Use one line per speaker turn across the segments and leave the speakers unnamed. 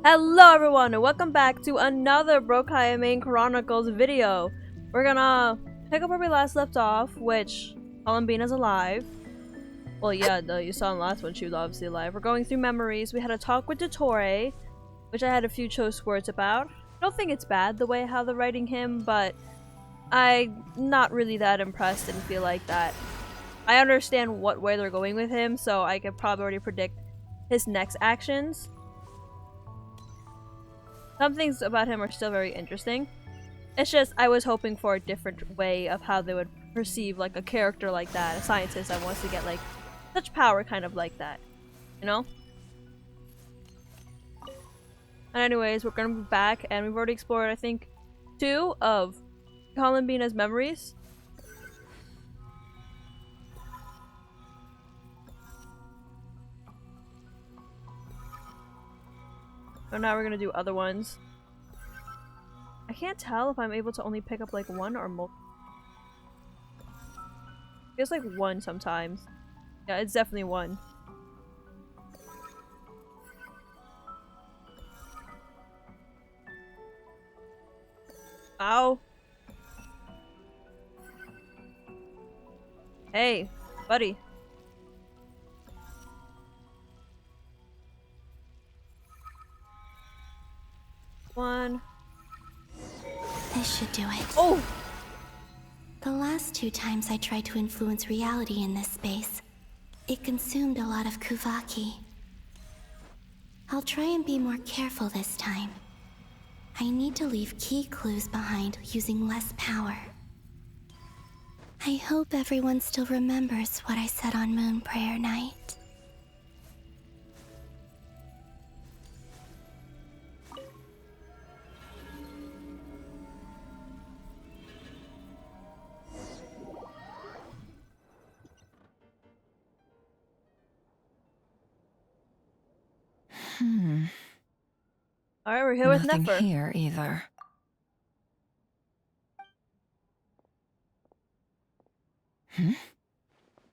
Hello everyone and welcome back to another Kaeya Main Chronicles video. We're gonna pick up where we last left off, which Columbina's alive. Well, yeah, you saw in the last one she was obviously alive. We're going through memories. We had a talk with Dottore, which I had a few choice words about. I don't think it's bad the way how they're writing him, but I'm not really that impressed and feel like that. I understand what way they're going with him, so I could probably already predict his next actions. Some things about him are still very interesting. It's just, I was hoping for a different way of how they would perceive, like, a character like that, a scientist that wants to get, like, such power kind of like that. You know? And anyways, we're gonna be back, and we've already explored, I think, 2 of Columbina's memories. So now we're gonna do other ones. I can't tell if I'm able to only pick up like one or multiple. It's like one sometimes. Yeah, it's definitely one. Ow. Hey, buddy. One.
This should do it.
Oh!
The last 2 times I tried to influence reality in this space, it consumed a lot of khuuvhaki. I'll try and be more careful this time. I need to leave key clues behind using less power. I hope everyone still remembers what I said on Moon Prayer Night.
Alright, we're here with
Nothing
Nefer.
here either.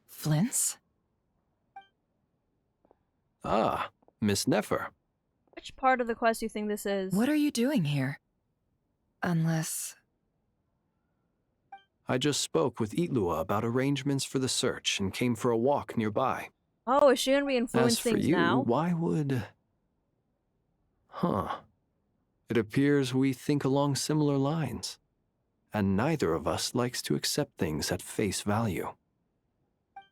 Flins?
Ah, Miss Nefer.
Which part of the quest do you think this is?
What are you doing here? Unless...
I just spoke with Itlua about arrangements for the search and came for a walk nearby.
Oh, is she gonna be influencing
As for
things
you,
now?
why would... Huh. It appears we think along similar lines. And neither of us likes to accept things at face value.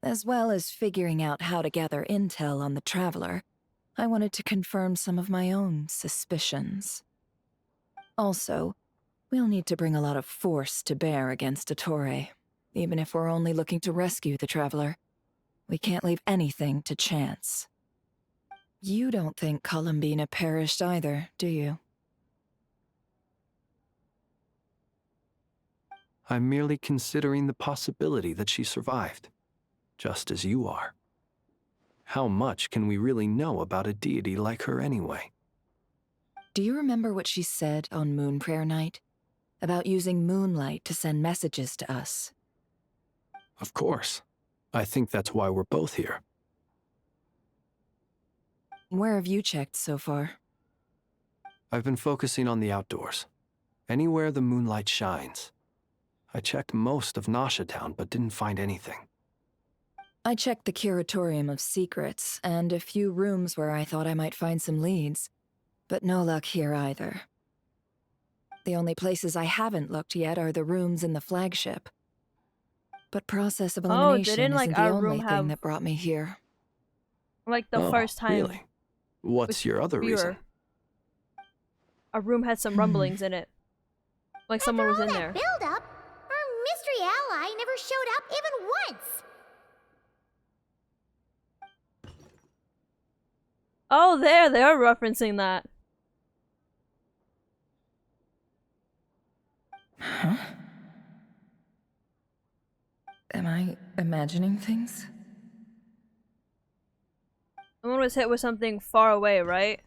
As well as figuring out how to gather intel on the Traveler, I wanted to confirm some of my own suspicions. Also, we'll need to bring a lot of force to bear against Dottore, even if we're only looking to rescue the Traveler. We can't leave anything to chance. You don't think Columbina perished either, do you?
I'm merely considering the possibility that she survived, just as you are. How much can we really know about a deity like her anyway?
Do you remember what she said on Moon Prayer Night? About using moonlight to send messages to us?
Of course. I think that's why we're both here.
Where have you checked so far?
I've been focusing on the outdoors. Anywhere the moonlight shines. I checked most of Nasha Town, but didn't find anything.
I checked the Curatorium of Secrets, and a few rooms where I thought I might find some leads. But no luck here either. The only places I haven't looked yet are the rooms in the flagship. But process of elimination
didn't, like,
isn't the
our
only
room
thing
have-
that brought me here.
Like the first time.
Really? What's your other reason?
Our room had some rumblings in it. Like someone was in there.
Build up, our mystery ally never showed up even once.
Oh, there, they are referencing that.
Huh? Am I imagining things?
Someone was hit with something far away, right?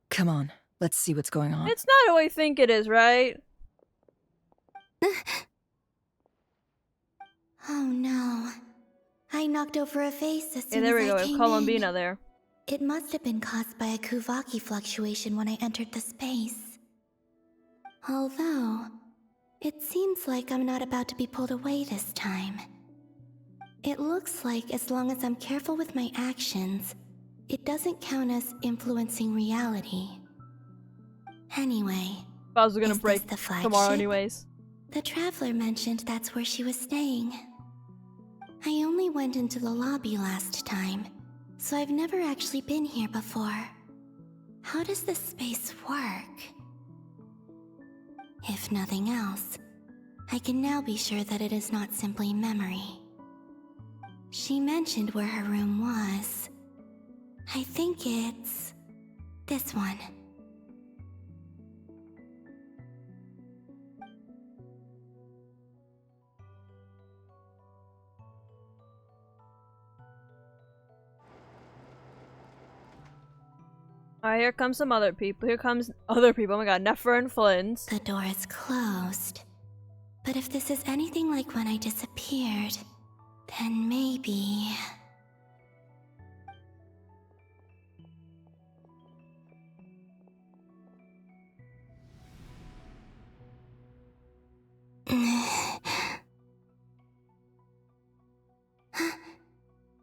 Come on, let's see what's going on.
It's not what we think it is, right?
Oh no. I knocked over a vase as
Okay,
soon
there
as
we go.
I
We have
came
Columbina
in.
there.
It must have been caused by a khuuvhaki fluctuation when I entered the space. Although, it seems like I'm not about to be pulled away this time. It looks like as long as I'm careful with my actions, it doesn't count as influencing reality. Anyway,
I was gonna
is
break
this the
tomorrow
flagship?
anyways.
The traveler mentioned that's where she was staying. I only went into the lobby last time, so I've never actually been here before. How does this space work? If nothing else, I can now be sure that it is not simply memory. She mentioned where her room was. I think it's this one.
Alright, here comes some other people. Here comes other people. Oh my god, Nefer and Flins.
The door is closed. But if this is anything like when I disappeared, then maybe...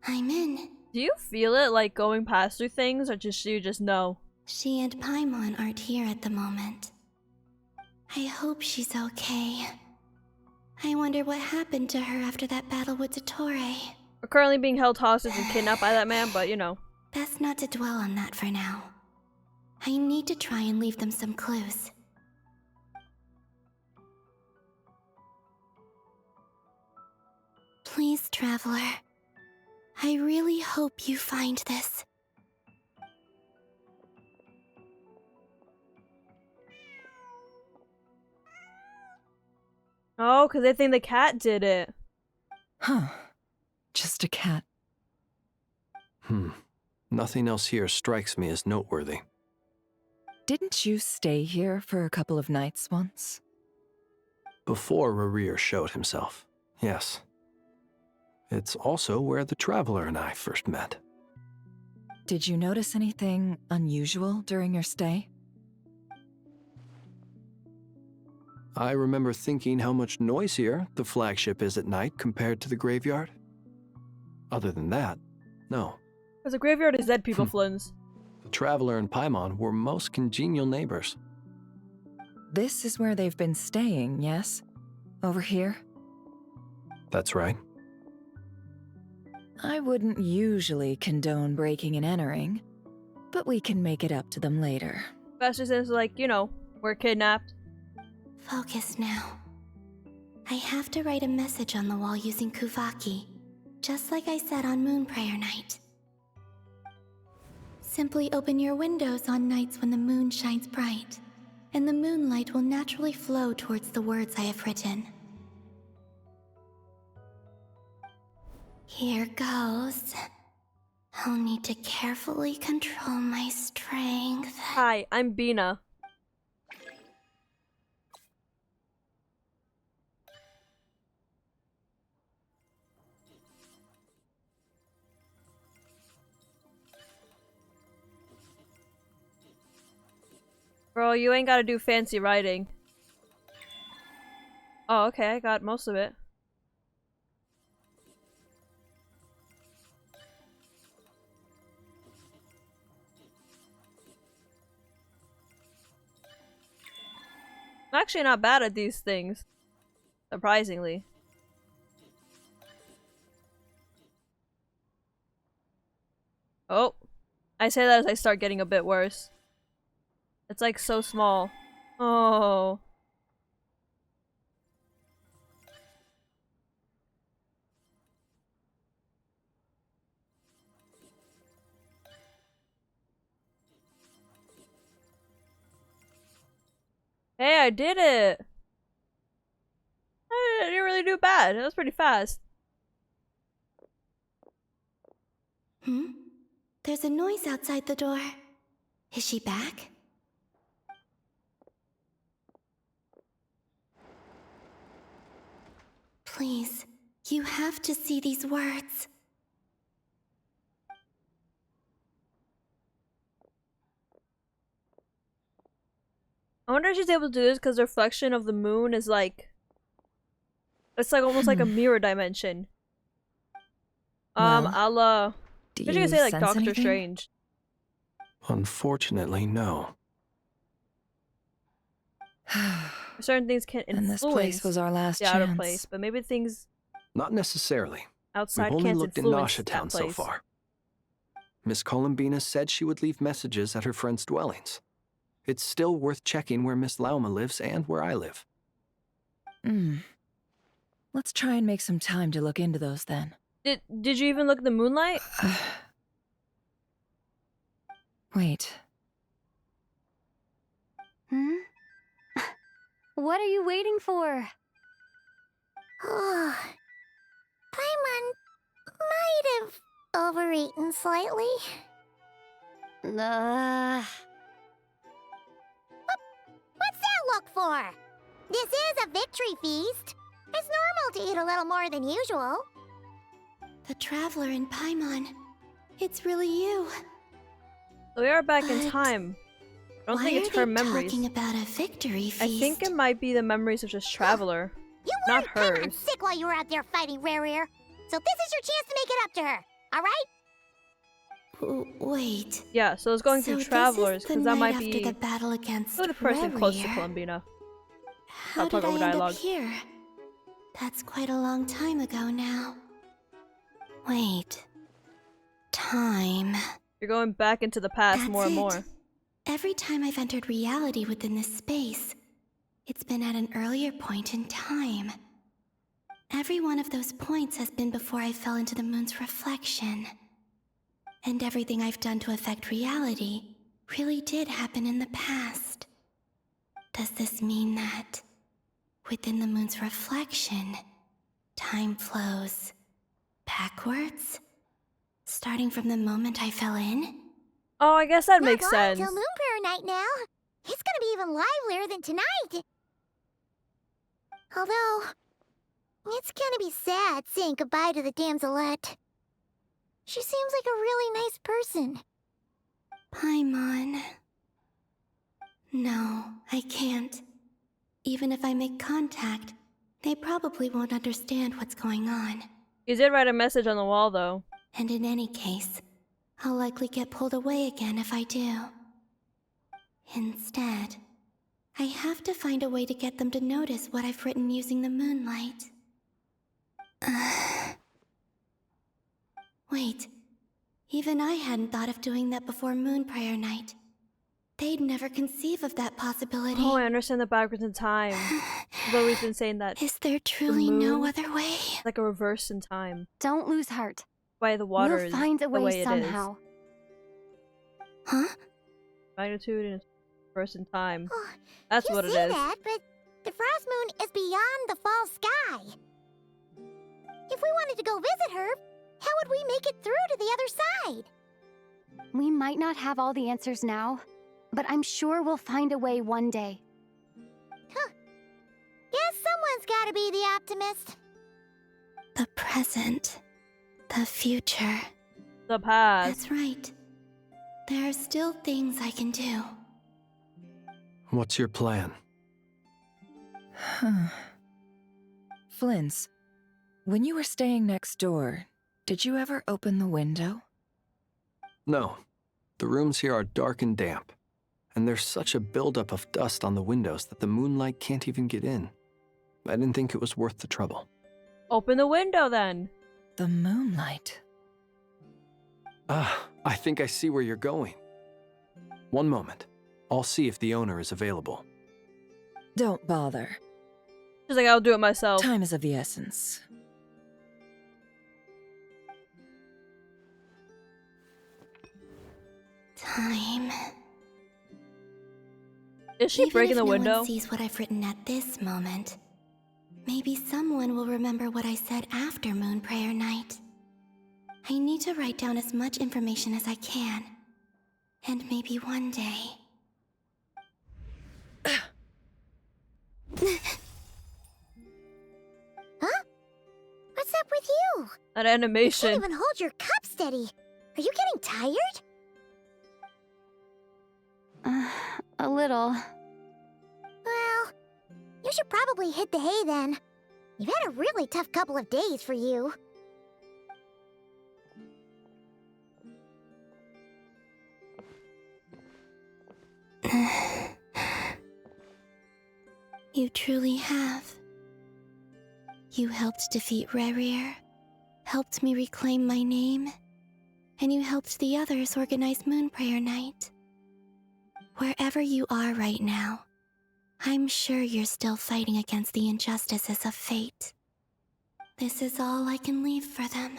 I'm in.
Do you feel it like going past through things, or just you just know?
She and Paimon aren't here at the moment. I hope she's okay. I wonder what happened to her after that battle with Dottore.
We're currently being held hostage and kidnapped by that man, but you know.
Best not to dwell on that for now. I need to try and leave them some clues. Please, Traveler. I really hope you find this.
Oh, because they think the cat did it.
Huh. Just a cat.
Nothing else here strikes me as noteworthy.
Didn't you stay here for a couple of nights once?
Before Rerir showed himself, yes. It's also where the Traveler and I first met.
Did you notice anything unusual during your stay?
I remember thinking how much noisier the flagship is at night compared to the graveyard. Other than that, no.
Because the graveyard is dead people, Flins.
The Traveler and Paimon were most congenial neighbors.
This is where they've been staying, yes? Over here?
That's right.
I wouldn't usually condone breaking and entering, but we can make it up to them later.
Bester says, like, you know, we're kidnapped.
Focus now. I have to write a message on the wall using khuuvhaki, just like I said on Moon Prayer Night. Simply open your windows on nights when the moon shines bright, and the moonlight will naturally flow towards the words I have written. Here goes. I'll need to carefully control my strength.
Hi, I'm Bina. Bro, you ain't gotta do fancy writing. Oh, okay, I got most of it. I'm actually not bad at these things. Surprisingly. Oh. I say that as I start getting a bit worse. It's like so small. Oh. Hey, I did it! I didn't really do bad. It was pretty fast.
There's a noise outside the door. Is she back? Please, You have to see these words.
I wonder if she's able to do this because the reflection of the moon is like... It's like almost like a mirror dimension.
Well,
a la...
Do
I guess you could say like
sense
Doctor
anything?
Strange.
Unfortunately, no.
Certain things can
And
influence
this place was our last
the outer
chance.
place, but maybe things
Not necessarily.
outside
We've only
can't
looked in
influence
Nasha
that
Town so
place.
far. Miss Columbina said she would leave messages at her friends' dwellings. It's still worth checking where Miss Lauma lives and where I live.
Let's try and make some time to look into those then.
Did you even look at the moonlight?
Wait.
Hmm? What are you waiting for?
Oh, Paimon might have overeaten slightly. What's that look for? This is a victory feast. It's normal to eat a little more than usual.
The Traveler in Paimon. It's really you.
We are back in
But
time. I don't
Why
think it's
are
her
they
memories.
talking about a victory feast?
I think it might be the memories of just Traveler.
You
Not
weren't Paimon
hers.
sick while you were out there fighting Rare Rare. So this is your chance to make it up to her. Alright?
Wait.
Yeah, so it's going
So
through Travelers,
this is the
because that
night
might
after
be
the battle against
the person close to
Rare.
Columbina.
How
I'll
did
talk
I
over
end
dialogue.
up here? That's quite a long time ago now. Wait. Time.
You're going back into the past
That's
more and
it.
more.
Every time I've entered reality within this space, it's been at an earlier point in time. Every one of those points has been before I fell into the moon's reflection. And everything I've done to affect reality really did happen in the past. Does this mean that, within the moon's reflection, time flows backwards? Starting from the moment I fell in?
Oh, I guess that
Not
makes
long
sense.
till Moon Prayer Night now. It's gonna be even livelier than tonight. Although, it's gonna be sad saying goodbye to the damselette. She seems like a really nice person.
Paimon. No, I can't. Even if I make contact, they probably won't understand what's going on.
You did write a message on the wall, though.
And in any case, I'll likely get pulled away again if I do. Instead, I have to find a way to get them to notice what I've written using the moonlight. Wait, even I hadn't thought of doing that before Moon Prayer Night. They'd never conceive of that possibility.
Oh, I understand the backwards in time. I've always been saying that.
Is there truly no
moon?
other way?
Like a reverse in time.
Don't lose heart.
Why the water
We'll
is
find a
the
way
way
somehow.
Huh?
it is. Magnitude and reverse in time.
Oh,
That's
you
what it
say
is.
that, but the frost moon is beyond the fall sky. If we wanted to go visit her, how would we make it through to the other side?
We might not have all the answers now, but I'm sure we'll find a way one day.
Guess someone's gotta be the optimist.
The present. The future.
The past.
That's right. There are still things I can do.
What's your plan?
Flins, when you were staying next door, did you ever open the window?
No. The rooms here are dark and damp, and there's such a buildup of dust on the windows that the moonlight can't even get in. I didn't think it was worth the trouble.
Open the window then.
The moonlight.
Ah, I think I see where you're going. One moment. I'll see if the owner is available.
Don't bother.
She's like, I'll do it myself.
Time is of the essence.
Time.
Is she breaking the
Even if no
window?
one sees what I've written at this moment, maybe someone will remember what I said after Moon Prayer Night. I need to write down as much information as I can. And maybe one day...
Huh? What's that too.
That
You
animation.
can't even hold your cup steady. Are you getting tired?
A little.
Well, you should probably hit the hay then. You've had a really tough couple of days for you.
You truly have. You helped defeat Rerir, helped me reclaim my name, and you helped the others organize Moon Prayer Night. Wherever you are right now, I'm sure you're still fighting against the injustices of fate. This is all I can leave for them.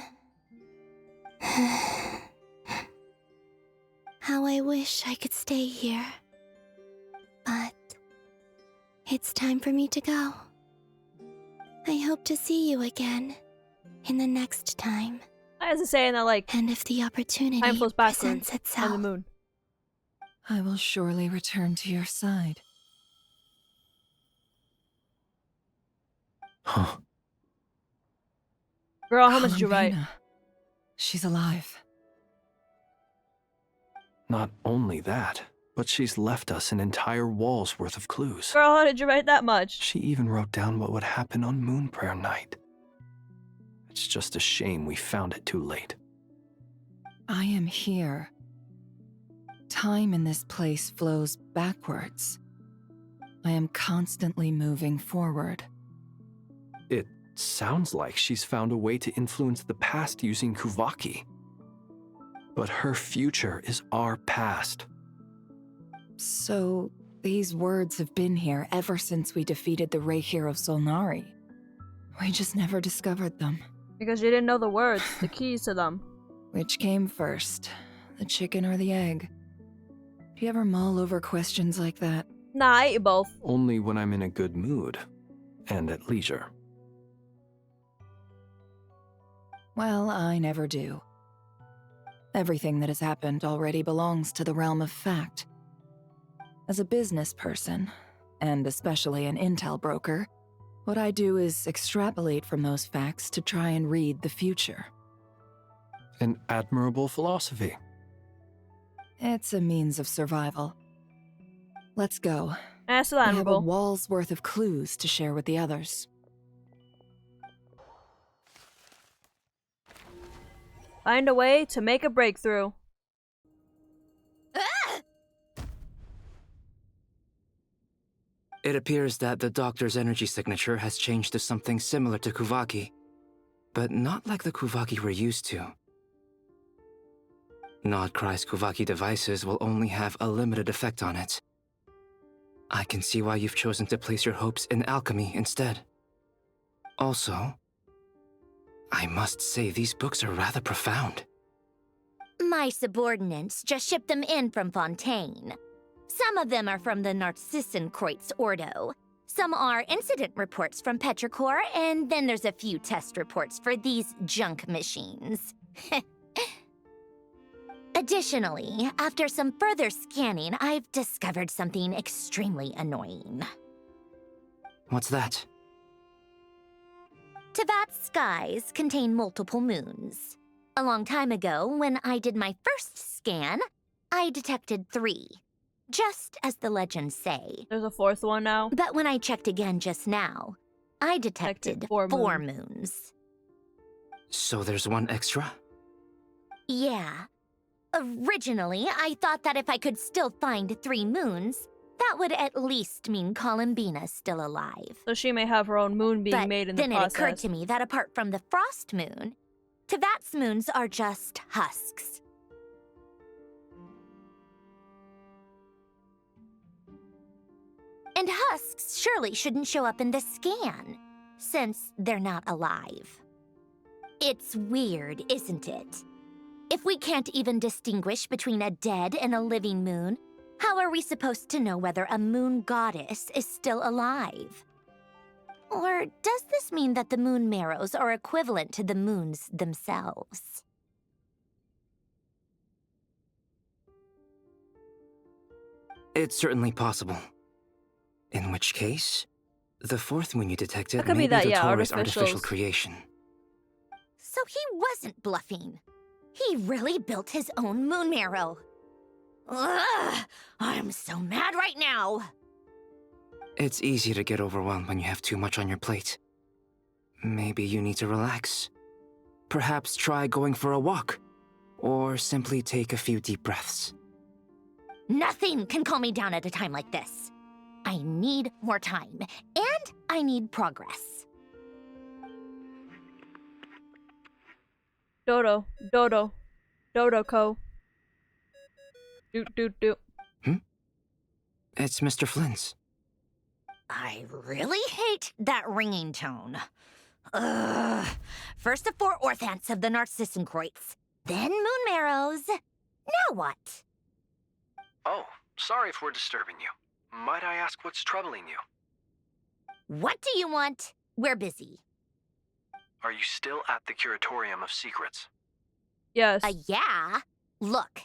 How I wish I could stay here. But it's time for me to go. I hope to see you again in the next time.
I was saying that like
And if the opportunity
time flows
presents
backwards
itself.
on the moon.
I will surely return to your side.
Huh.
Girl, how much did you write?
Columbina. She's alive.
Not only that, but she's left us an entire wall's worth of clues.
Girl, how did you write that much?
She even wrote down what would happen on Moon Prayer Night. It's just a shame we found it too late.
I am here. Time in this place flows backwards. I am constantly moving forward.
It sounds like she's found a way to influence the past using khuuvhaki. But her future is our past.
So, these words have been here ever since we defeated the Reir of Solnari. We just never discovered them.
Because you didn't know the words, the keys to them.
Which came first, the chicken or the egg? Do you ever mull over questions like that?
Nah, I ate both.
Only when I'm in a good mood and at leisure.
Well, I never do. Everything that has happened already belongs to the realm of fact. As a business person, and especially an intel broker, what I do is extrapolate from those facts to try and read the future.
An admirable philosophy.
It's a means of survival. Let's go.
That's
We have a
admirable.
wall's worth of clues to share with the others.
Find a way to make a breakthrough.
It appears that the doctor's energy signature has changed to something similar to khuuvhaki, but not like the khuuvhaki we're used to. Nodcry's khuuvhaki devices will only have a limited effect on it. I can see why you've chosen to place your hopes in alchemy instead. Also, I must say these books are rather profound.
My subordinates just shipped them in from Fontaine. Some of them are from the Narcissenkreuz Ordo. Some are incident reports from Petrichor, and then there's a few test reports for these junk machines. Additionally, after some further scanning, I've discovered something extremely annoying.
What's that?
Teyvat's skies contain multiple moons. A long time ago, when I did my first scan, I detected 3. Just as the legends say.
There's a fourth one now.
But when I checked again just now, I detected 4 moons.
So there's one extra?
Yeah. Originally, I thought that if I could still find 3 moons, that would at least mean Columbina's still alive.
So she may have her own moon being made in the process.
Then it occurred to me that apart from the frost moon, Teyvat's moons are just husks. And husks surely shouldn't show up in the scan, since they're not alive. It's weird, isn't it? If we can't even distinguish between a dead and a living moon, how are we supposed to know whether a moon goddess is still alive? Or does this mean that the moon marrows are equivalent to the moons themselves?
It's certainly possible. In which case, the 4th moon you detected
That could
may
be that,
be
yeah,
Dottore's
artificials.
artificial creation.
So he wasn't bluffing. He really built his own moon marrow. Ugh! I'm so mad right now!
It's easy to get overwhelmed when you have too much on your plate. Maybe you need to relax. Perhaps try going for a walk, or simply take a few deep breaths.
Nothing can calm me down at a time like this. I need more time, and I need progress.
Dodo. Dodo-ko. Doot.
It's Mr. Flins.
I really hate that ringing tone. Ugh. First the 4 orthants of the Narcissenkreuz, then moon marrows. Now what?
Oh, sorry if we're disturbing you. Might I ask what's troubling you?
What do you want? We're busy.
Are you still at the Curatorium of Secrets?
Yes.
Yeah. Look,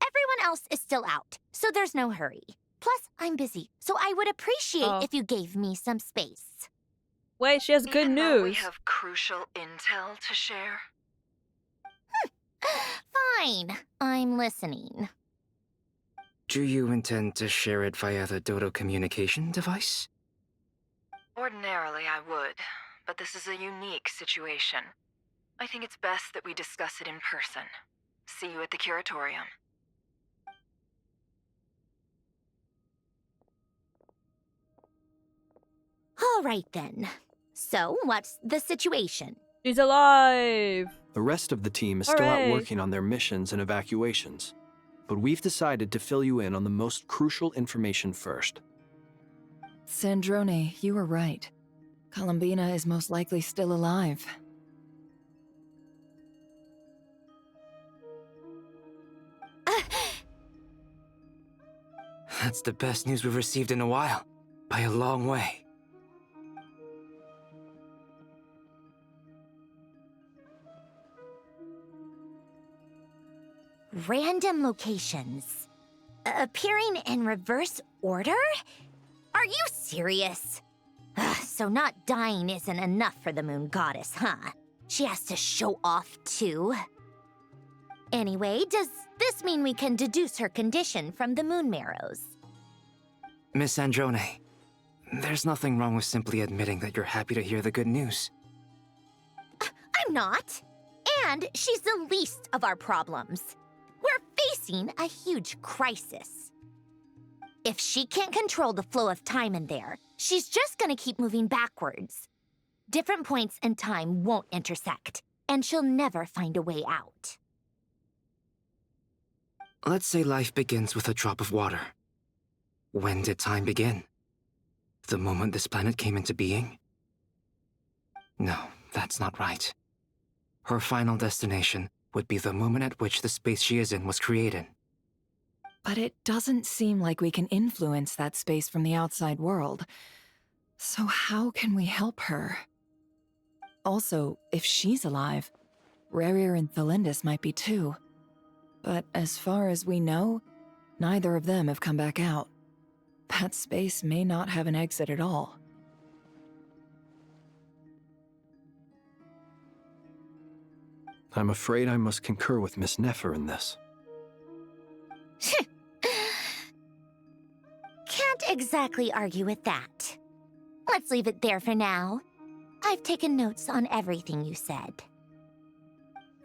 everyone else is still out, so there's no hurry. Plus, I'm busy, so I would appreciate if you gave me some space.
Wait, she has good
Even though we
news.
have crucial intel to share.
Fine, I'm listening.
Do you intend to share it via the Dodo communication device?
Ordinarily, I would, but this is a unique situation. I think it's best that we discuss it in person. See you at the Curatorium.
All right then. So, what's the situation?
She's alive!
The rest of the team is still out
Hooray.
working on their missions and evacuations. But we've decided to fill you in on the most crucial information first.
Sandrone, you were right. Columbina is most likely still alive.
That's the best news we've received in a while, by a long way.
Random locations. Appearing in reverse order? Are you serious? So not dying isn't enough for the moon goddess, huh? She has to show off too. Anyway, does this mean we can deduce her condition from the moon marrows?
Miss Sandrone, there's nothing wrong with simply admitting that you're happy to hear the good news.
I'm not. And she's the least of our problems. We're facing a huge crisis. If she can't control the flow of time in there, she's just gonna keep moving backwards. Different points in time won't intersect, and she'll never find a way out.
Let's say life begins with a drop of water. When did time begin? The moment this planet came into being? No, that's not right. Her final destination would be the moment at which the space she is in was created.
But it doesn't seem like we can influence that space from the outside world. So how can we help her? Also, if she's alive, Rerir and Thelindis might be too. But as far as we know, neither of them have come back out. That space may not have an exit at all.
I'm afraid I must concur with Miss Nefer in this.
Can't exactly argue with that. Let's leave it there for now. I've taken notes on everything you said.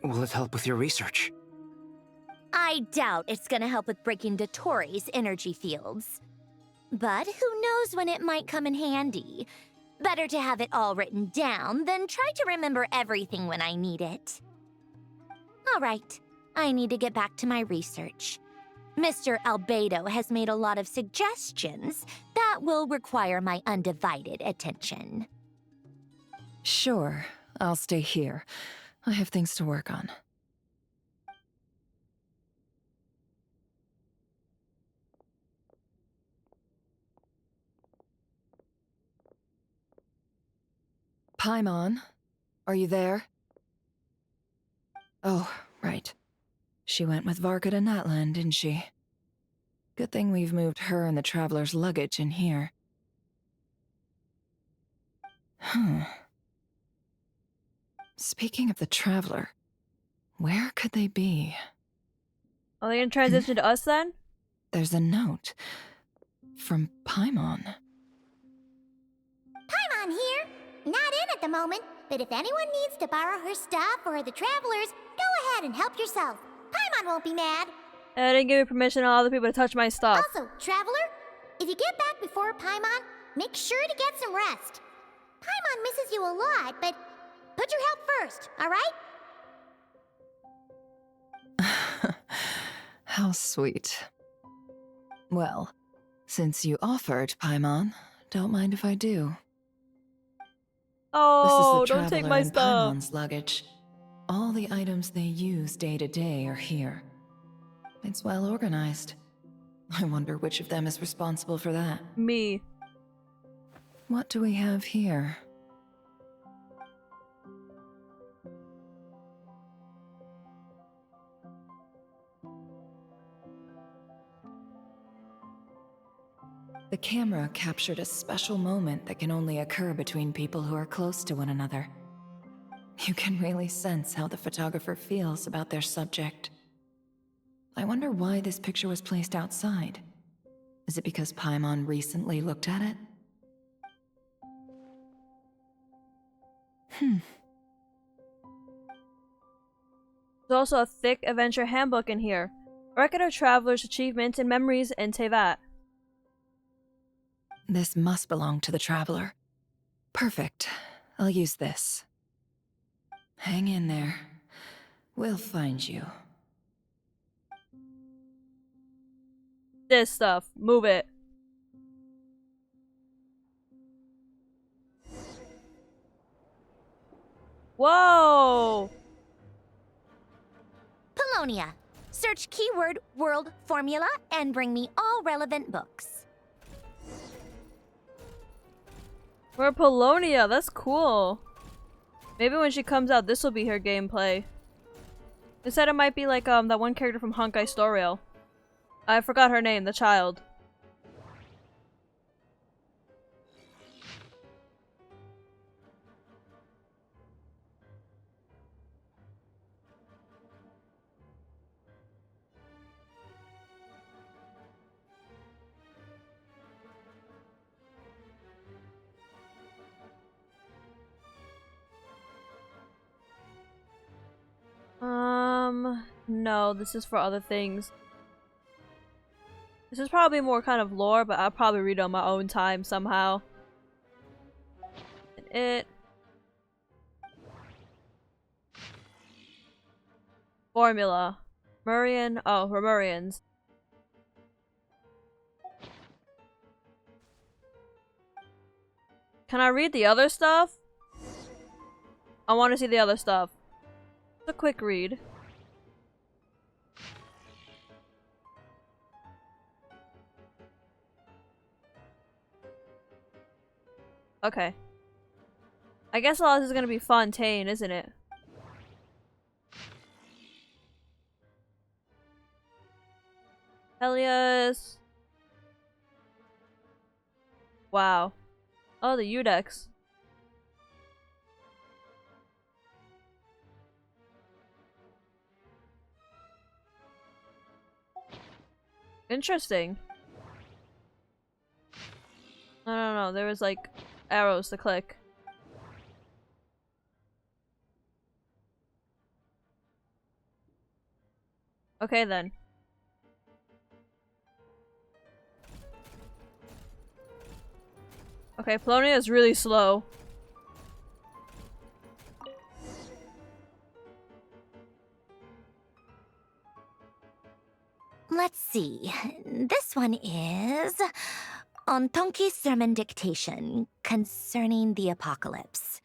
Will it help with your research?
I doubt it's gonna help with breaking Dottore's energy fields. But who knows when it might come in handy. Better to have it all written down than try to remember everything when I need it. All right, I need to get back to my research. Mr. Albedo has made a lot of suggestions that will require my undivided attention.
Sure, I'll stay here. I have things to work on. Paimon, are you there? Oh, right. She went with Varka to Natlan, didn't she? Good thing we've moved her and the Traveler's luggage in here. Speaking of the Traveler, where could they be?
Are they gonna transition to us then?
There's a note from Paimon.
Paimon here. Not in at the moment, but if anyone needs to borrow her stuff or the travelers, go ahead and help yourself. Paimon won't be mad.
I didn't give you permission to other people to touch my stuff.
Also, traveler, if you get back before Paimon, make sure to get some rest. Paimon misses you a lot, but put your health first, alright?
How sweet. Well, since you offered, Paimon, don't mind if I do.
Oh,
This is the
don't take
Traveler
my
and
stuff.
Paimon's luggage. All the items they use day to day are here. It's well organized. I wonder which of them is responsible for that.
Me.
What do we have here? The camera captured a special moment that can only occur between people who are close to one another. You can really sense how the photographer feels about their subject. I wonder why this picture was placed outside. Is it because Paimon recently looked at it?
There's also a thick adventure handbook in here. A record of travelers' achievements and memories in Tevat.
This must belong to the Traveler. Perfect. I'll use this. Hang in there. We'll find you.
This stuff. Move it. Whoa!
Polonia. Search keyword world formula and bring me all relevant books.
We're Polonia. That's cool. Maybe when she comes out, this will be her gameplay. They said it might be like that one character from Honkai Star Rail. I forgot her name. The child. No, this is for other things. This is probably more kind of lore, but I'll probably read it on my own time somehow. And formula. Murian. Oh, Romurians. Can I read the other stuff? I want to see the other stuff. It's a quick read. Okay. I guess a lot of this is gonna be Fontaine, isn't it? Helios. Wow. Oh, the Udex. Interesting. No, there was like arrows to click. Okay then. Okay, Polonia is really slow.
Let's see. This one is on Tonki's sermon dictation concerning the apocalypse.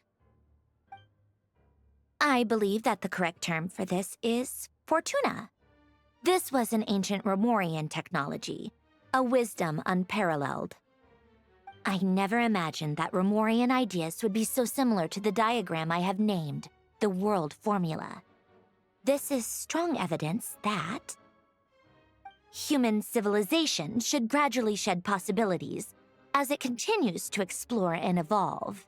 I believe that the correct term for this is Fortuna. This was an ancient Romurian technology, a wisdom unparalleled. I never imagined that Romurian ideas would be so similar to the diagram I have named, the World Formula. This is strong evidence that human civilization should gradually shed possibilities as it continues to explore and evolve.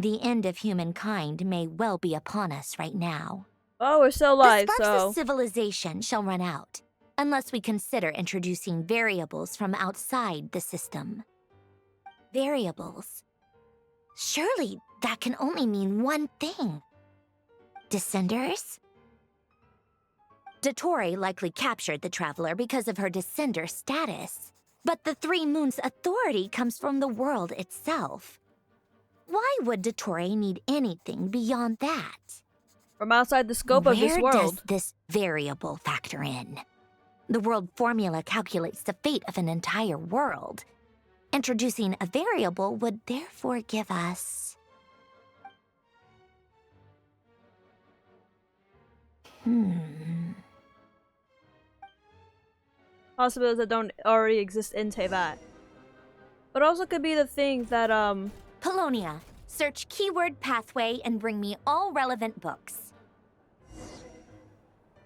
The end of humankind may well be upon us right now.
Oh, we're still alive,
The sparks
so...
of civilization shall run out, unless we consider introducing variables from outside the system. Variables? Surely that can only mean one thing. Descenders? Dottore likely captured the Traveler because of her descender status. But the Three Moons' authority comes from the world itself. Why would Dottore need anything beyond that?
From outside the scope of this world.
Where does this variable factor in? The world formula calculates the fate of an entire world. Introducing a variable would therefore give us...
Possibilities that don't already exist in Teyvat. But also could be the thing that,
Polonia, search keyword pathway and bring me all relevant books.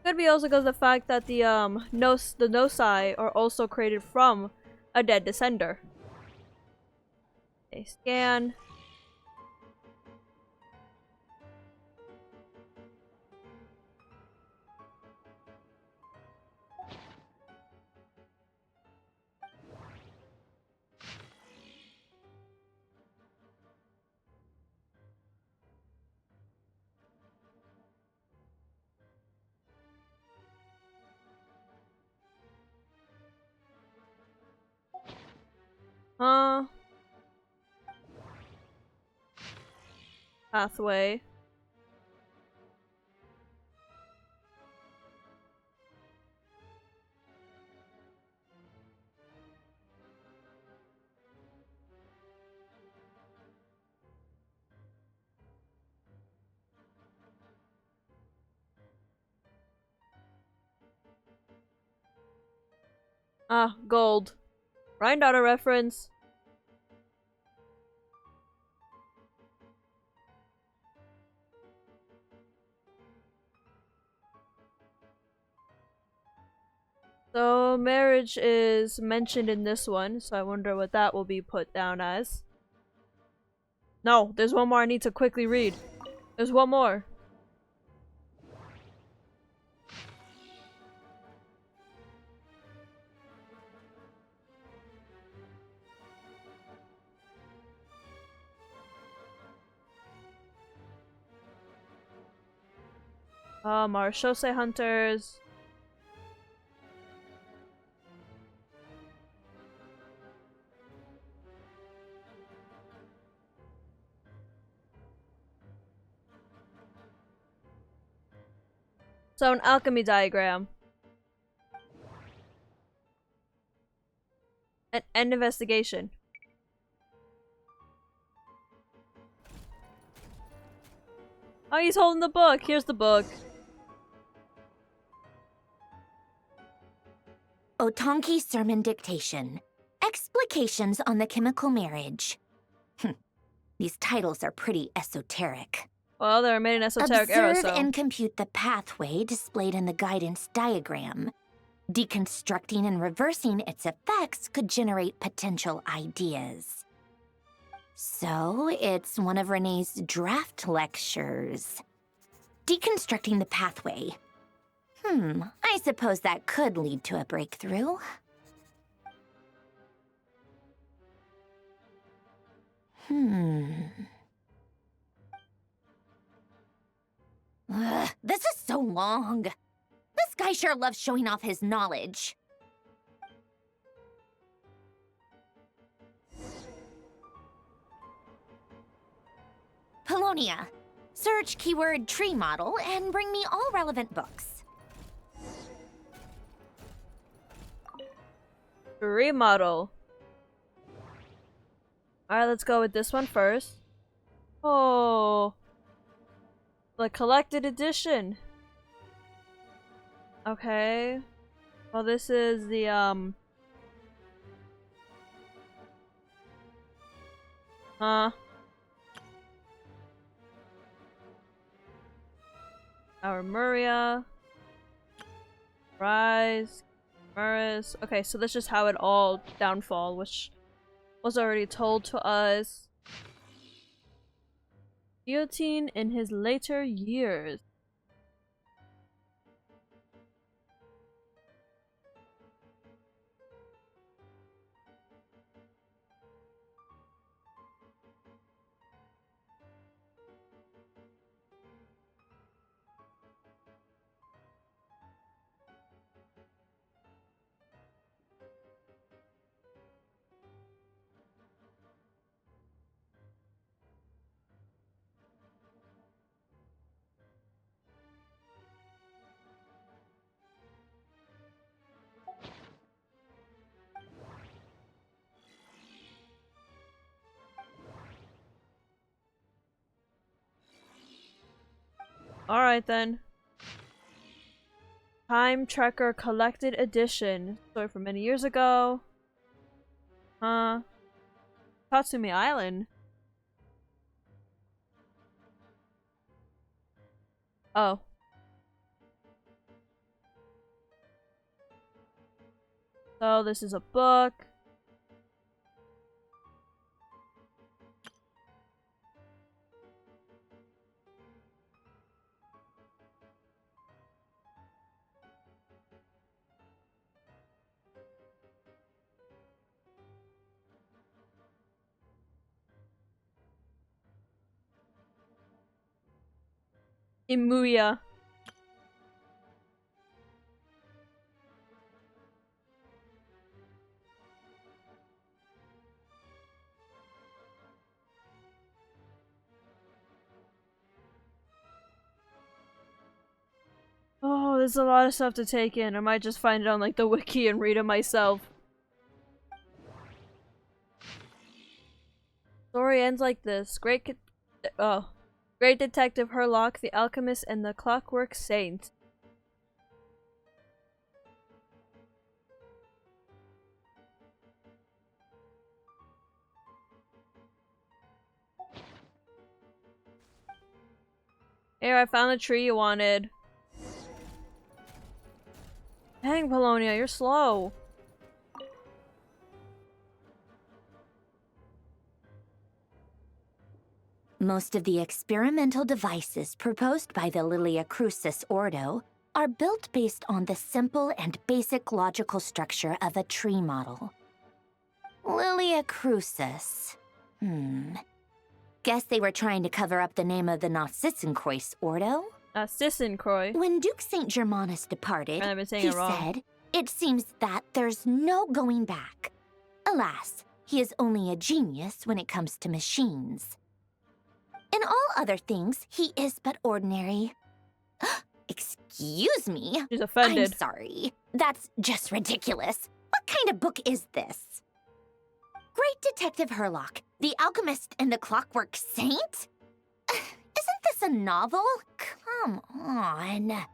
Could be also because of the fact that the Nosai are also created from a dead descender. Okay, scan. Pathway. Ah, gold. Granddaughter reference. So, marriage is mentioned in this one, so I wonder what that will be put down as. No, there's one more I need to quickly read. There's one more. Our Shosei hunters. So an alchemy diagram. An end investigation. Oh, he's holding the book. Here's the book.
Otonki Sermon Dictation. Explications on the Chemical Marriage. These titles are pretty esoteric.
Well, they were made in esoteric era, so...
Observe and compute the pathway displayed in the guidance diagram. Deconstructing and reversing its effects could generate potential ideas. So, it's one of Renee's draft lectures. Deconstructing the pathway. I suppose that could lead to a breakthrough. This is so long. This guy sure loves showing off his knowledge. Polonia, search keyword tree model and bring me all relevant books.
Remodel. Alright, let's go with this one first. Oh. The collected edition. Okay. Well, this is the, Our Muria. Rise. Maris. Okay, so this is how it all downfall, which was already told to us. guillotine in his later years. Alright then. Time Tracker Collected Edition. Story from many years ago. Tatsumi Island. Oh. So this is a book. Imuya. Oh, there's a lot of stuff to take in. I might just find it on like the wiki and read it myself. Story ends like this. Great Detective Herlock, the Alchemist, and the Clockwork Saint. Here, I found the tree you wanted. Dang, Polonia, you're slow.
Most of the experimental devices proposed by the Lilia Crucis Ordo are built based on the simple and basic logical structure of a tree model. Lilia Crucis. Guess they were trying to cover up the name of the Narsissenkreuz Ordo?
Narsissenkreuz.
When Duke St. Germanus departed,
I've been saying
he
it wrong.
said, "It seems that there's no going back." Alas, he is only a genius when it comes to machines. In all other things, he is but ordinary. Excuse me?
She's offended.
I'm sorry. That's just ridiculous. What kind of book is this? Great Detective Herlock, the Alchemist and the Clockwork Saint? Isn't this a novel? Come on.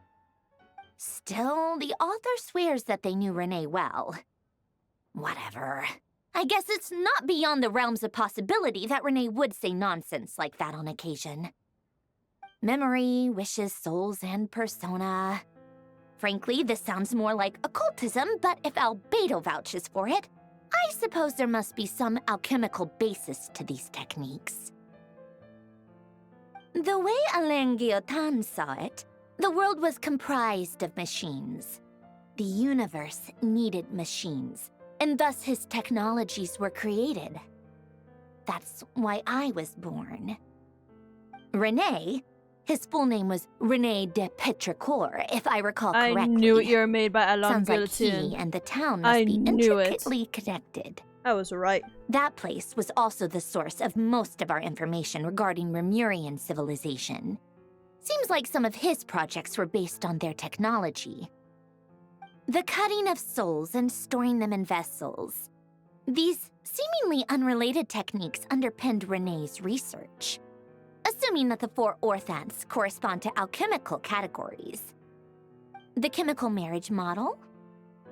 Still, the author swears that they knew Renee well. Whatever. I guess it's not beyond the realms of possibility that Renee would say nonsense like that on occasion. Memory, wishes, souls, and persona. Frankly, this sounds more like occultism, but if Albedo vouches for it, I suppose there must be some alchemical basis to these techniques. The way Alain Guillotin saw it, the world was comprised of machines. The universe needed machines, and thus his technologies were created. That's why I was born. Renee, his full name was Renee de Petrichor, if I recall correctly.
I knew it. You're made by Alain
Sounds like
Guillotin.
he and the town must be intricately connected.
I was right.
That place was also the source of most of our information regarding Remurian civilization. Seems like some of his projects were based on their technology. The cutting of souls and storing them in vessels. These seemingly unrelated techniques underpinned Renee's research. Assuming that the 4 orthants correspond to alchemical categories. The chemical marriage model?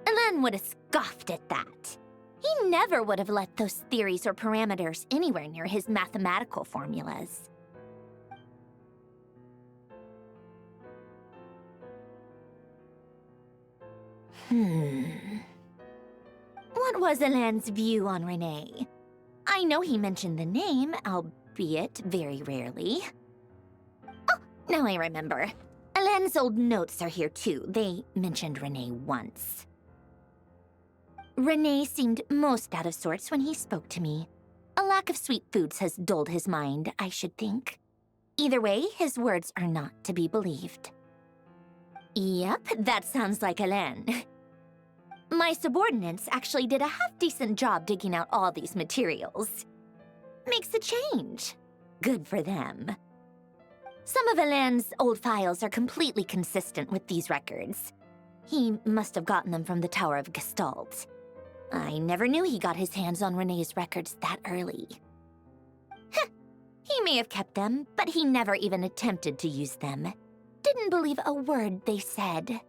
Alain would have scoffed at that. He never would have let those theories or parameters anywhere near his mathematical formulas. What was Alain's view on Renee? I know he mentioned the name, albeit very rarely. Now I remember. Alain's old notes are here too. They mentioned Renee once. Renee seemed most out of sorts when he spoke to me. A lack of sweet foods has dulled his mind, I should think. Either way, his words are not to be believed. Yep, that sounds like Alain. My subordinates actually did a half-decent job digging out all these materials. Makes a change. Good for them. Some of Alain's old files are completely consistent with these records. He must have gotten them from the Tower of Gestalt. I never knew he got his hands on Renee's records that early. Heh, he may have kept them, but he never even attempted to use them. Didn't believe a word they said.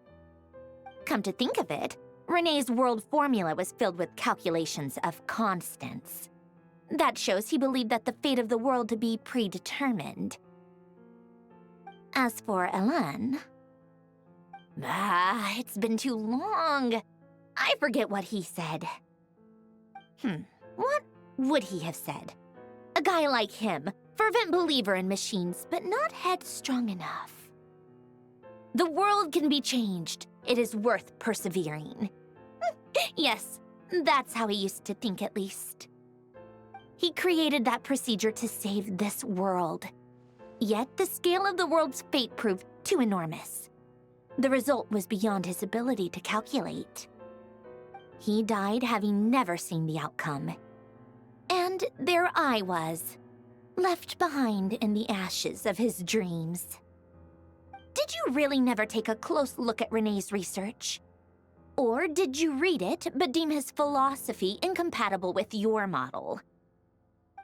Come to think of it, Renee's world formula was filled with calculations of constants. That shows he believed that the fate of the world to be predetermined. As for Alain... it's been too long. I forget what he said. What would he have said? A guy like him, fervent believer in machines, but not headstrong enough. The world can be changed. It is worth persevering. Yes, that's how he used to think at least. He created that procedure to save this world. Yet the scale of the world's fate proved too enormous. The result was beyond his ability to calculate. He died having never seen the outcome. And there I was, left behind in the ashes of his dreams. Did you really never take a close look at Renee's research? Or did you read it but deem his philosophy incompatible with your model?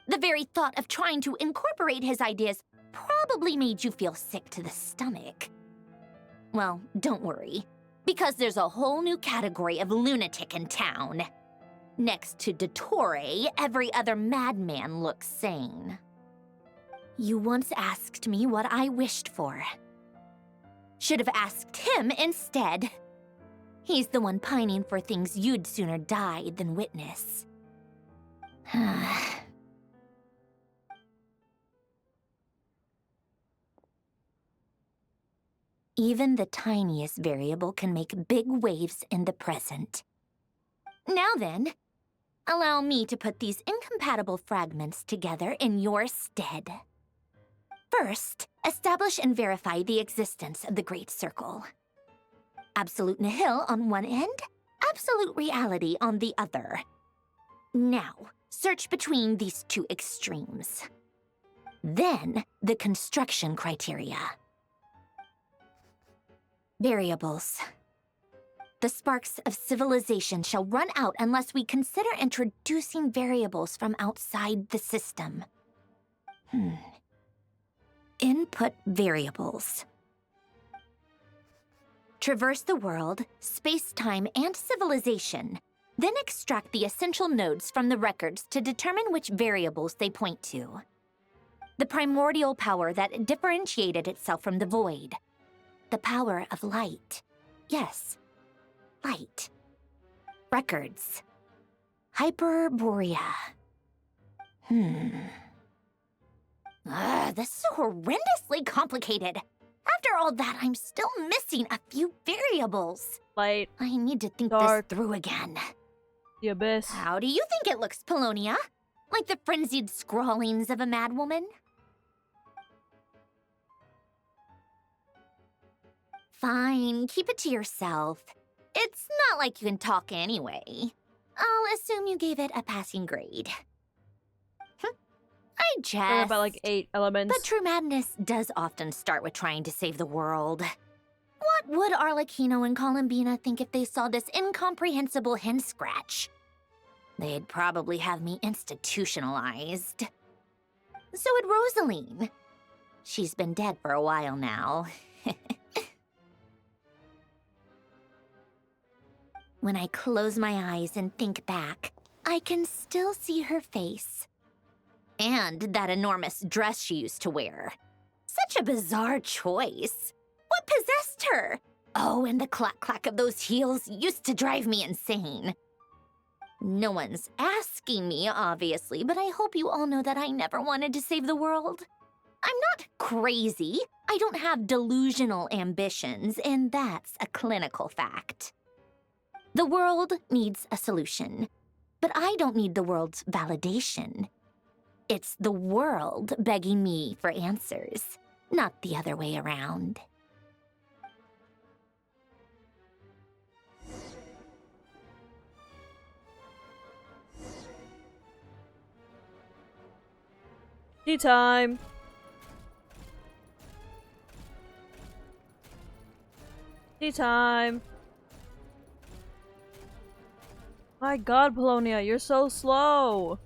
The very thought of trying to incorporate his ideas probably made you feel sick to the stomach. Well, don't worry, because there's a whole new category of lunatic in town. Next to Dottore, every other madman looks sane. You once asked me what I wished for. Should have asked him instead. He's the one pining for things you'd sooner die than witness. Even the tiniest variable can make big waves in the present. Now then, allow me to put these incompatible fragments together in your stead. First, establish and verify the existence of the Great Circle. Absolute nihil on one end, absolute reality on the other. Now, search between these two extremes. Then, the construction criteria. Variables. The sparks of civilization shall run out unless we consider introducing variables from outside the system. Input variables. Traverse the world, space-time, and civilization, then extract the essential nodes from the records to determine which variables they point to. The primordial power that differentiated itself from the void. The power of light. Yes, light. Records. Hyperborea. This is horrendously complicated. After all that, I'm still missing a few variables.
Light.
I need to think
Dark.
this through again.
The abyss.
How do you think it looks, Polonia? Like the frenzied scrawlings of a madwoman? Fine, keep it to yourself. It's not like you can talk anyway. I'll assume you gave it a passing grade. I
There
jest.
are about like 8 elements.
But true madness does often start with trying to save the world. What would Arlecchino and Columbina think if they saw this incomprehensible hen scratch? They'd probably have me institutionalized. So would Rosaline. She's been dead for a while now. When I close my eyes and think back, I can still see her face. And that enormous dress she used to wear. Such a bizarre choice. What possessed her? Oh, and the clack-clack of those heels used to drive me insane. No one's asking me, obviously, but I hope you all know that I never wanted to save the world. I'm not crazy. I don't have delusional ambitions, and that's a clinical fact. The world needs a solution, but I don't need the world's validation. It's the world begging me for answers, not the other way around.
Tea time. Tea time. My god, Polonia, you're so slow.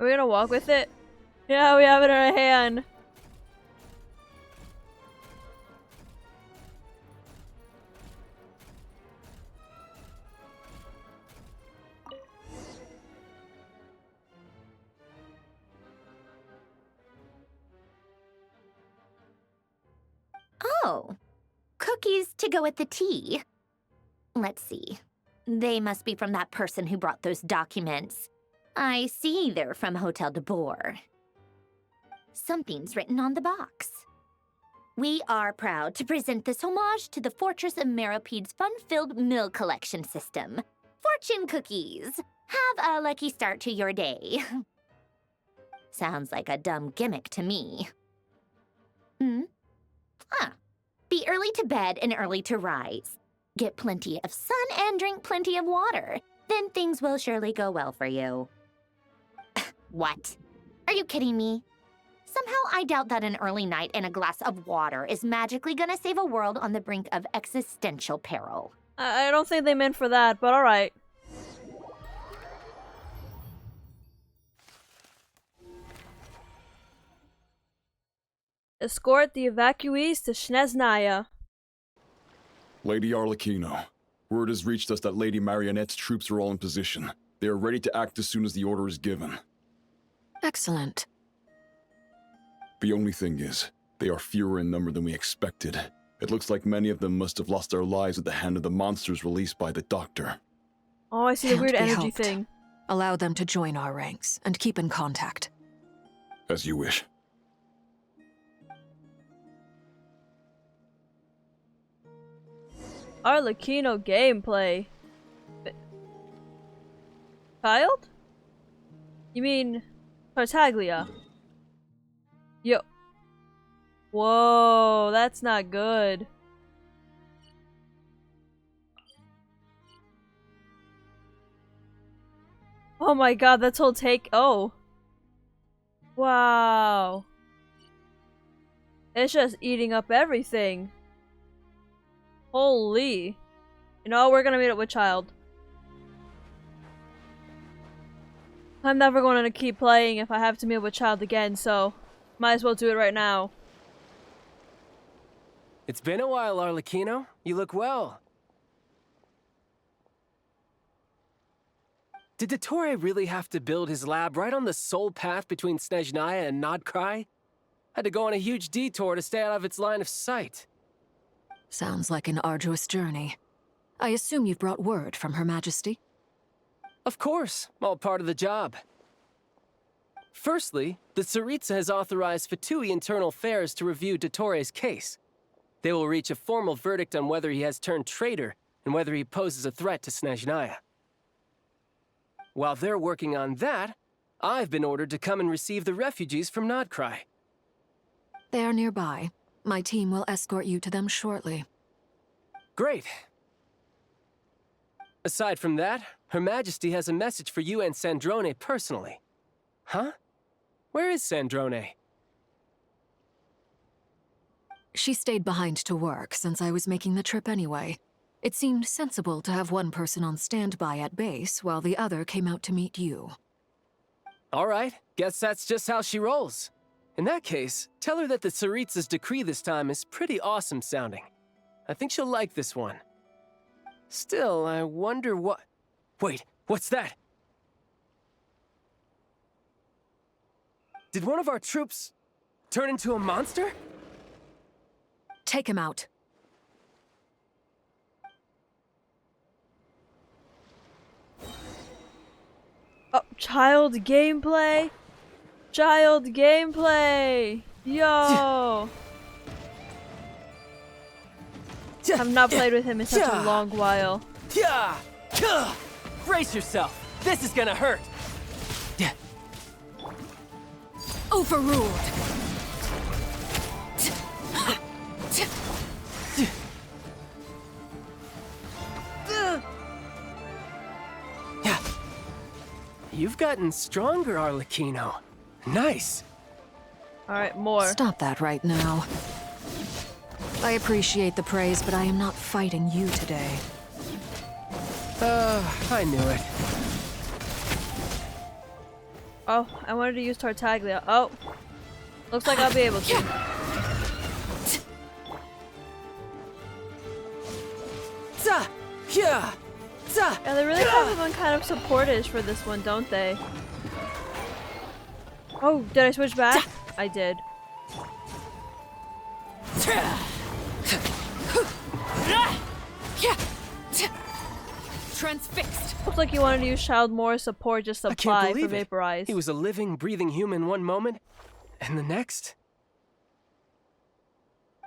Are we gonna walk with it? Yeah, we have it in our hand.
Oh, cookies to go with the tea. Let's see. They must be from that person who brought those documents. I see they're from Hotel de Boer. Something's written on the box. We are proud to present this homage to the Fortress of Meropede's fun-filled mill collection system. Fortune cookies! Have a lucky start to your day. Sounds like a dumb gimmick to me. Be early to bed and early to rise. Get plenty of sun and drink plenty of water. Then things will surely go well for you. What? Are you kidding me? Somehow I doubt that an early night and a glass of water is magically gonna save a world on the brink of existential peril.
I don't think they meant for that, but alright. Escort the evacuees to Snezhnaya.
Lady Arlecchino, word has reached us that Lady Marionette's troops are all in position. They are ready to act as soon as the order is given.
Excellent.
The only thing is, they are fewer in number than we expected. It looks like many of them must have lost their lives at the hand of the monsters released by the Doctor.
Oh, I see the
Can't
weird
be
energy
helped.
thing.
Allow them to join our ranks and keep in contact.
As you wish.
Arlecchino gameplay. Child? You mean Tartaglia? Yo. Whoa, that's not good. Oh my god, that's whole take. Oh. Wow. It's just eating up everything. Holy. You know, we're gonna meet up with Child. I'm never going to keep playing if I have to meet up with Child again, so might as well do it right now.
It's been a while, Arlecchino. You look well. Did Dottore really have to build his lab right on the sole path between Snezhnaya and Nodkrai? Had to go on a huge detour to stay out of its line of sight.
Sounds like an arduous journey. I assume you've brought word from Her Majesty?
Of course, all part of the job. Firstly, the Tsaritsa has authorized Fatui Internal Affairs to review Dottore's case. They will reach a formal verdict on whether he has turned traitor and whether he poses a threat to Snezhnaya. While they're working on that, I've been ordered to come and receive the refugees from Nodkrai.
They are nearby. My team will escort you to them shortly.
Great. Aside from that, Her Majesty has a message for you and Sandrone personally. Huh? Where is Sandrone?
She stayed behind to work since I was making the trip anyway. It seemed sensible to have one person on standby at base while the other came out to meet you.
All right, guess that's just how she rolls. In that case, tell her that the Tsaritsa's decree this time is pretty awesome sounding. I think she'll like this one. Still, I wonder what... Wait, what's that? Did one of our troops turn into a monster?
Take him out.
Oh, child gameplay? Child gameplay! Yo! I've not played with him in such a long while.
Brace yourself! This is gonna hurt!
Overruled!
You've gotten stronger, Arlecchino. Nice!
Alright, more.
Stop that right now. I appreciate the praise, but I am not fighting you today.
I knew it.
Oh, I wanted to use Tartaglia. Oh. Looks like I'll be able to. Yeah, they really have everyone kind of supporters for this one, don't they? Oh, did I switch back? I did.
Transfixed.
Looks like you wanted to use Child more support just to
I can't
apply for
believe it.
Vaporize.
He was a living, breathing human one moment, and the next?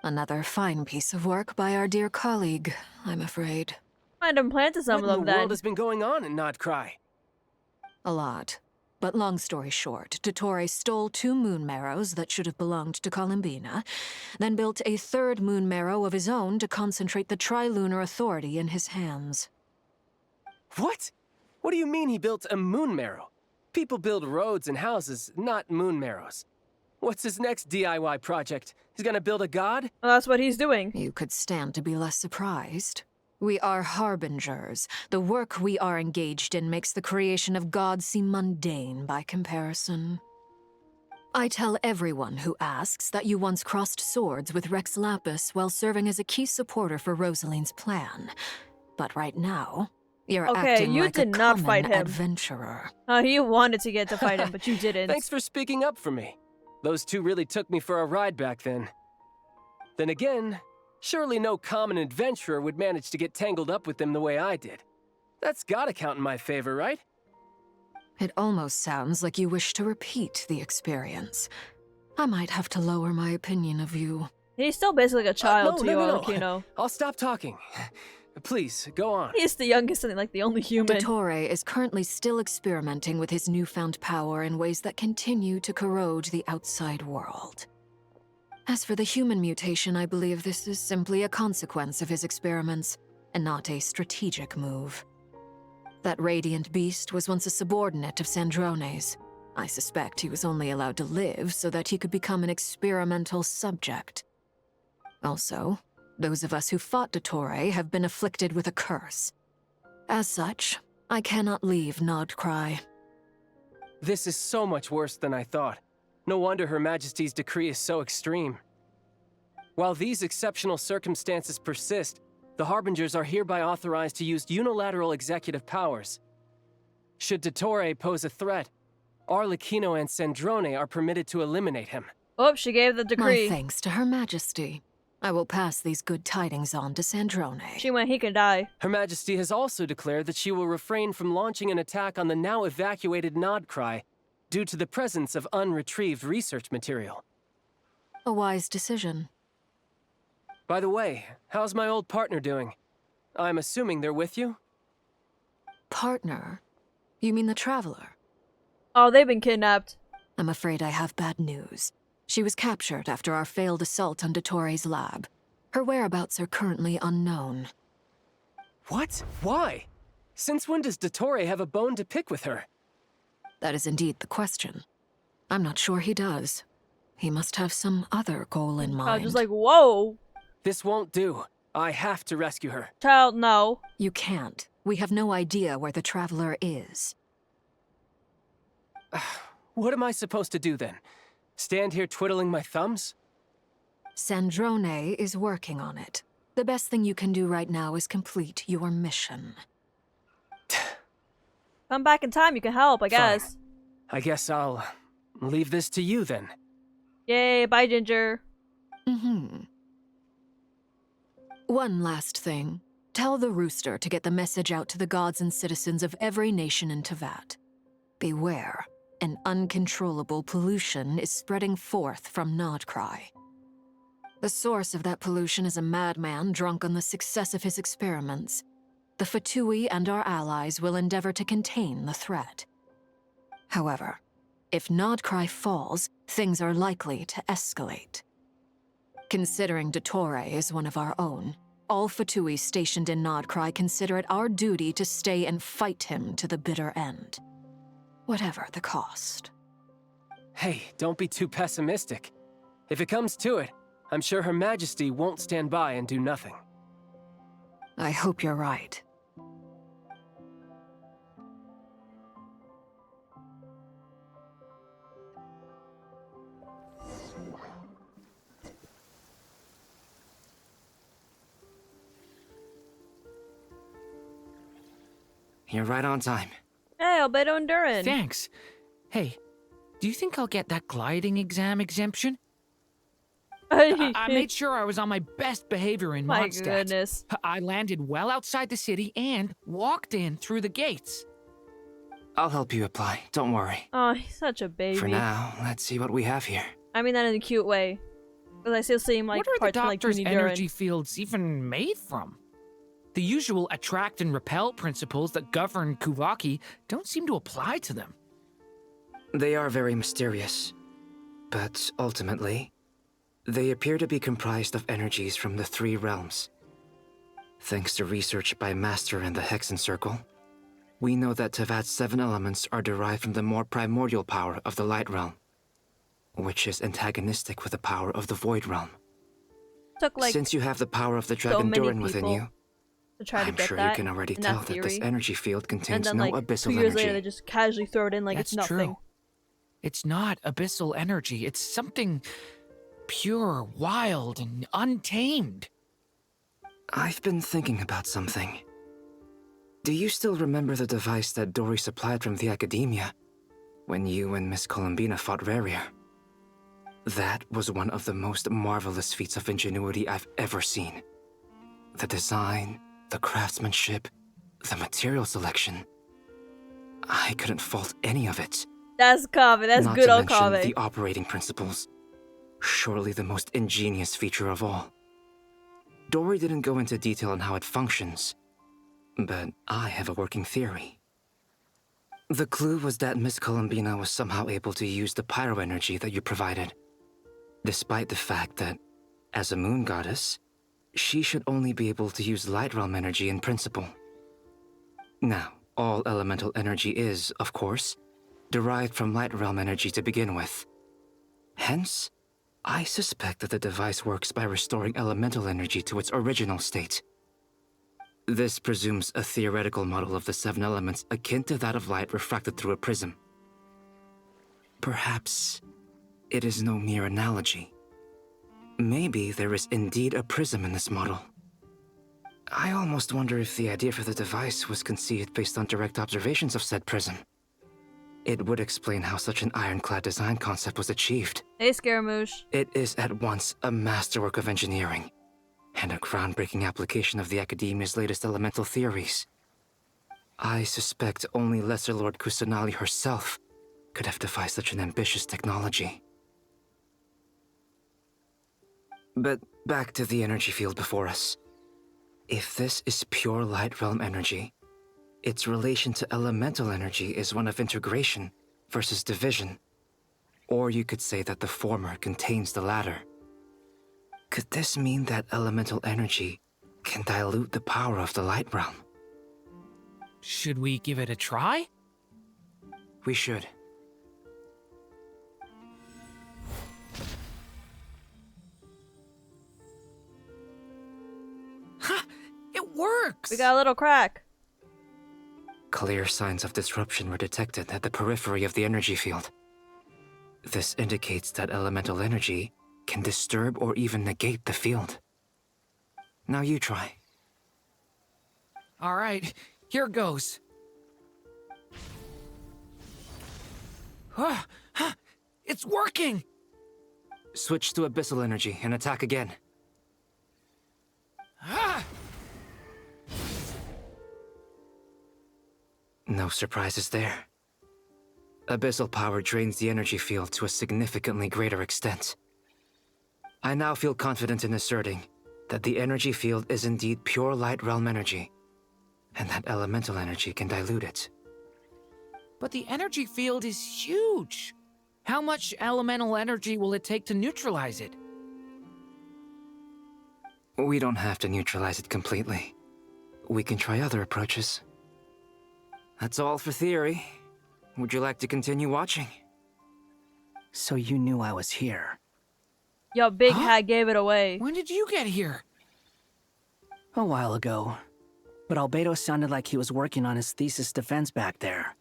Another fine piece of work by our dear colleague, I'm afraid.
Might have implanted some
What
of
in
them
the
then.
world has been going on in Nodcry?
A lot. But long story short, Dottore stole 2 moon marrows that should have belonged to Columbina, then built a 3rd moon marrow of his own to concentrate the Trilunar Authority in his hands.
What? What do you mean he built a moon marrow? People build roads and houses, not moon marrows. What's his next DIY project? He's gonna build a god?
Well, that's what he's doing.
You could stand to be less surprised. We are harbingers. The work we are engaged in makes the creation of gods seem mundane by comparison. I tell everyone who asks that you once crossed swords with Rex Lapis while serving as a key supporter for Rosaline's plan. But right now, you're acting
you
like
did
a
not
common
fight him.
adventurer.
You wanted to get to fight him, but you didn't.
Thanks for speaking up for me. Those two really took me for a ride back then. Then again, surely no common adventurer would manage to get tangled up with them the way I did. That's gotta count in my favor, right?
It almost sounds like you wish to repeat the experience. I might have to lower my opinion of you.
He's still basically like a child to you,
no.
Arlecchino.
I'll stop talking. Please, go on.
He's the youngest and like the only human.
Dottore is currently still experimenting with his newfound power in ways that continue to corrode the outside world. As for the human mutation, I believe this is simply a consequence of his experiments, and not a strategic move. That radiant beast was once a subordinate of Sandrone's. I suspect he was only allowed to live so that he could become an experimental subject. Also, those of us who fought Dottore have been afflicted with a curse. As such, I cannot leave Nodcry.
This is so much worse than I thought. No wonder Her Majesty's decree is so extreme. While these exceptional circumstances persist, the Harbingers are hereby authorized to use unilateral executive powers. Should Dottore pose a threat, Arlecchino and Sandrone are permitted to eliminate him.
Oh, she gave the decree.
My thanks to Her Majesty. I will pass these good tidings on to Sandrone.
She went, he can die.
Her Majesty has also declared that she will refrain from launching an attack on the now evacuated Nodcry due to the presence of unretrieved research material.
A wise decision.
By the way, how's my old partner doing? I'm assuming they're with you?
Partner? You mean the Traveler?
Oh, they've been kidnapped.
I'm afraid I have bad news. She was captured after our failed assault on Dottore's lab. Her whereabouts are currently unknown.
What? Why? Since when does Dottore have a bone to pick with her?
That is indeed the question. I'm not sure he does. He must have some other goal in mind.
I was just like, whoa.
This won't do. I have to rescue her.
Child, no.
You can't. We have no idea where the Traveler is.
What am I supposed to do then? Stand here twiddling my thumbs?
Sandrone is working on it. The best thing you can do right now is complete your mission.
Come back in time, you can help, I guess.
Fine. I guess I'll leave this to you then.
Yay, bye, Ginger.
One last thing. Tell the rooster to get the message out to the gods and citizens of every nation in Teyvat. Beware. An uncontrollable pollution is spreading forth from Nodcry. The source of that pollution is a madman drunk on the success of his experiments. The Fatui and our allies will endeavor to contain the threat. However, if Nodcry falls, things are likely to escalate. Considering Dottore is one of our own, all Fatui stationed in Nodcry consider it our duty to stay and fight him to the bitter end. Whatever the cost.
Hey, don't be too pessimistic. If it comes to it, I'm sure Her Majesty won't stand by and do nothing.
I hope you're right.
You're right on time.
Hey, Albedo and Durin.
Thanks. Hey, do you think I'll get that gliding exam exemption? I made sure I was on my best behavior in
My
Mondstadt.
goodness.
I landed well outside the city and walked in through the gates.
I'll help you apply, don't worry.
Oh, he's such a baby.
For now, let's see what we have here.
I mean that in a cute way. Because I still see him like
What are the
parts from, like
doctor's
Toonie Durin.
energy fields even made from? The usual attract and repel principles that govern khuuvhaki don't seem to apply to them.
They are very mysterious, but ultimately, they appear to be comprised of energies from the three realms. Thanks to research by Master in the Hexen Circle, we know that Teyvat's 7 elements are derived from the more primordial power of the Light Realm, which is antagonistic with the power of the Void Realm.
Took like
Since you have the power of the
so
Dragon
many
Durin within
people
you,
to try to
I'm
get
sure
that
you can already
in
tell
that
that this
theory.
energy field
And
contains
then
no
like
abyssal
2 years
energy.
later they just casually throw it in like
That's
it's nothing.
true. It's not abyssal energy. It's something pure, wild, and untamed.
I've been thinking about something. Do you still remember the device that Dory supplied from the Academia when you and Miss Columbina fought Rarier? That was one of the most marvelous feats of ingenuity I've ever seen. The design, the craftsmanship, the material selection. I couldn't fault any of it.
That's Kave. That's
Not
good
to
old
mention
Kave.
the operating principles. Surely the most ingenious feature of all. Dory didn't go into detail on how it functions, but I have a working theory. The clue was that Miss Columbina was somehow able to use the pyro energy that you provided, despite the fact that, as a moon goddess, she should only be able to use light realm energy in principle. Now, all elemental energy is, of course, derived from light realm energy to begin with. Hence, I suspect that the device works by restoring elemental energy to its original state. This presumes a theoretical model of the 7 elements akin to that of light refracted through a prism. Perhaps it is no mere analogy. Maybe there is indeed a prism in this model. I almost wonder if the idea for the device was conceived based on direct observations of said prism. It would explain how such an ironclad design concept was achieved.
Hey, Scaramouche.
It is at once a masterwork of engineering and a groundbreaking application of the Academia's latest elemental theories. I suspect only Lesser Lord Kusanali herself could have devised such an ambitious technology. But back to the energy field before us. If this is pure light realm energy, its relation to elemental energy is one of integration versus division. Or you could say that the former contains the latter. Could this mean that elemental energy can dilute the power of the light realm?
Should we give it a try?
We should.
works!
We got a little crack.
Clear signs of disruption were detected at the periphery of the energy field. This indicates that elemental energy can disturb or even negate the field. Now you try.
All right, here goes. It's working!
Switch to abyssal energy and attack again. No surprises there. Abyssal power drains the energy field to a significantly greater extent. I now feel confident in asserting that the energy field is indeed pure light realm energy, and that elemental energy can dilute it.
But the energy field is huge. How much elemental energy will it take to neutralize it?
We don't have to neutralize it completely. We can try other approaches. That's all for theory. Would you like to continue watching?
So you knew I was here.
Yo, Big Hat gave it away.
When did you get here?
A while ago. But Albedo sounded like he was working on his thesis defense back there.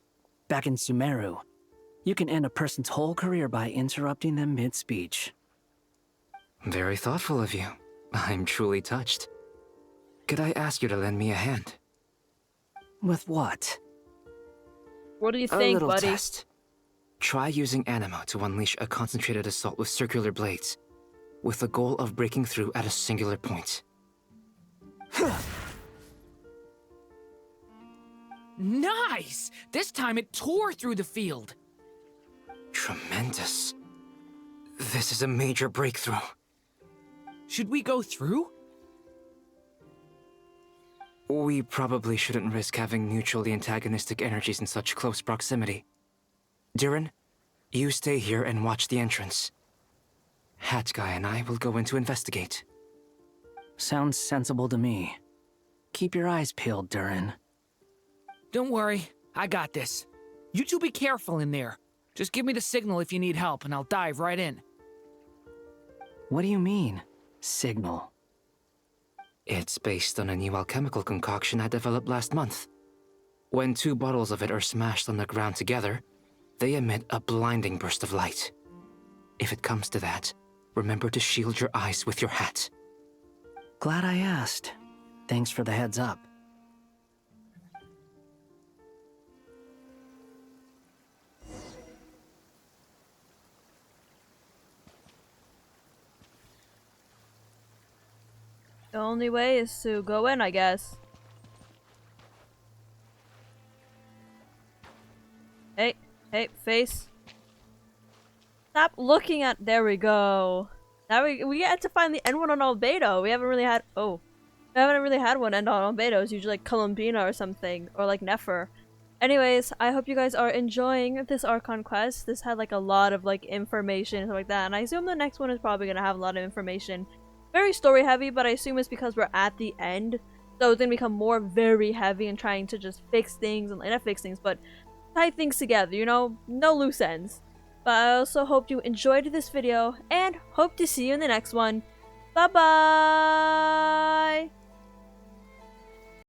Back in Sumeru. You can end a person's whole career by interrupting them mid-speech.
Very thoughtful of you. I'm truly touched. Could I ask you to lend me a hand?
With what?
What do you
A
think,
little
buddy?
test. Try using Animo to unleash a concentrated assault with circular blades, with the goal of breaking through at a singular point.
Nice! This time it tore through the field.
Tremendous. This is a major breakthrough.
Should we go through?
We probably shouldn't risk having mutually antagonistic energies in such close proximity. Durin, you stay here and watch the entrance. Hat Guy and I will go in to investigate.
Sounds sensible to me. Keep your eyes peeled, Durin.
Don't worry, I got this. You two be careful in there. Just give me the signal if you need help and I'll dive right in.
What do you mean, signal?
It's based on a new alchemical concoction I developed last month. When 2 bottles of it are smashed on the ground together, they emit a blinding burst of light. If it comes to that, remember to shield your eyes with your hat.
Glad I asked. Thanks for the heads up.
The only way is to go in, I guess. Hey, face. Stop looking at— there we go. Now we get to finally end one on Albedo. We haven't really had— oh. We haven't really had one end on Albedo. It's usually like Columbina or something. Or like Nefer. Anyways, I hope you guys are enjoying this Archon quest. This had like a lot of like information and stuff like that. And I assume the next one is probably going to have a lot of information. Very story heavy, but I assume it's because we're at the end. So it's going to become more very heavy and trying to just fix things. And not fix things, but tie things together, you know? No loose ends. But I also hope you enjoyed this video and hope to see you in the next one. Bye bye!